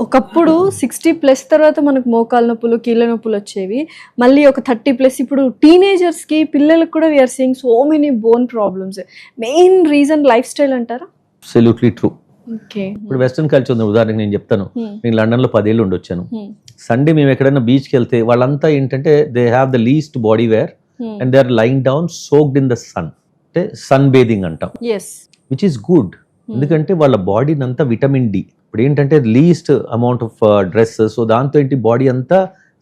ఒకప్పుడు 60+ తర్వాత మనకు మోకాలు నొప్పులు కీళ్ళ నొప్పులు వచ్చేవి, మళ్ళీ ఒక 30+ ఇప్పుడు టీనేజర్స్కి పిల్లలకు కూడా we're seeing so many bone problems. Main reason life style? Absolutely true. Okay. ఇప్పుడు వెస్ట్రన్ కల్చర్ ఉంది, ఉదాహరణకి నేను చెప్తాను. నేను లండన్లో 10 ఏళ్ళు ఉండొచ్చాను. సండే మేము ఎక్కడైనా బీచ్కి వెళ్తే వాళ్ళంతా ఏంటంటే they have the least body wear and they are lying down soaked in the sun, అంటే సన్ బేదింగ్ అంటాం, విచ్ ఈస్ గుడ్. ఎందుకంటే వాళ్ళ బాడీని అంతా విటమిన్ డి, ఇప్పుడు ఏంటంటే least amount of dress, so దాంతో ఏంటి బాడీ అంతా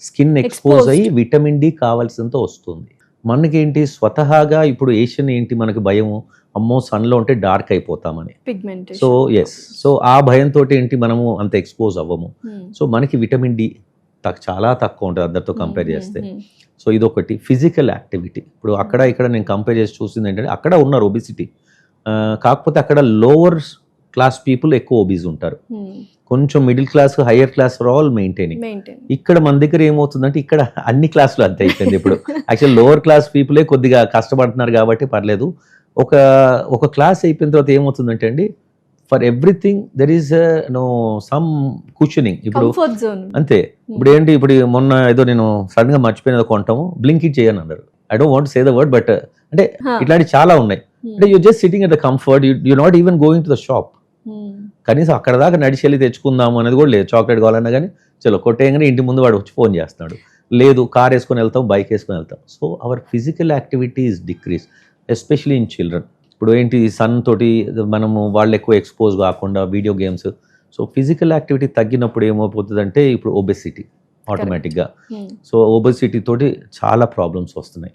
స్కిన్ ఎక్స్పోజ్ అయ్యి విటమిన్ డి కావాల్సినంత వస్తుంది. మనకేంటి స్వతహాగా ఇప్పుడు ఏషియన్ ఏంటి మనకి భయము, అమ్మో సన్లో ఉంటే డార్క్ అయిపోతామని. సో సో ఆ భయంతో ఏంటి మనము అంత ఎక్స్పోజ్ అవ్వము. సో మనకి విటమిన్ డి చాలా తక్కువ ఉంటుంది అందరితో కంపేర్ చేస్తే. సో ఇదొకటి. ఫిజికల్ యాక్టివిటీ, ఇప్పుడు అక్కడ ఇక్కడ నేను కంపేర్ చేసి చూసింది ఏంటంటే అక్కడ ఉన్నారు ఒబిసిటీ, కాకపోతే అక్కడ లోవర్ క్లాస్ పీపుల్ ఎక్కువ ఒబీస్ ఉంటారు, కొంచెం middle class higher class for all maintaining. ఇక్కడ మన దగ్గర ఏమవుతుందంటే ఇక్కడ అన్ని క్లాసులు అంతే అయిపోయింది. ఇప్పుడు యాక్చువల్ లోవర్ క్లాస్ పీపులే కొద్దిగా కష్టపడుతున్నారు కాబట్టి పర్లేదు. ఒక క్లాస్ అయిపోయిన తర్వాత ఏమవుతుందంటే అండి, for everything there is no some cushioning. ఇప్పుడు అంతే. ఇప్పుడు ఏంటి, ఇప్పుడు మొన్న ఏదో నేను సడన్ గా మర్చిపోయినది కొంటాము, బ్లింక్ ఇట్ చేయను అన్నారు. I don't want say the word, but అంటే ఇట్లాంటివి చాలా ఉన్నాయి. అంటే you just sitting at the comfort, you not even going to the shop. కనీసం అక్కడ దాకా నడిచి వెళ్ళి తెచ్చుకుందాము అనేది కూడా లేదు. చాక్లెట్ కావాలన్నా కానీ చలో కొట్టేయగానే ఇంటి ముందు వాడు వచ్చి ఫోన్ చేస్తున్నాడు. లేదు, కార్ వేసుకొని వెళ్తాం, బైక్ వేసుకొని వెళ్తాం. So our physical activity is decrease, especially in children. ఇప్పుడు ఏంటి సన్ తోటి మనము వాళ్ళు ఎక్కువ ఎక్స్పోజ్ కాకుండా video games, so physical activity తగ్గినప్పుడు ఏమైపోతుందంటే ఇప్పుడు ఒబెసిటీ ఆటోమేటిక్గా. సో ఒబెసిటీ తోటి చాలా ప్రాబ్లమ్స్ వస్తున్నాయి.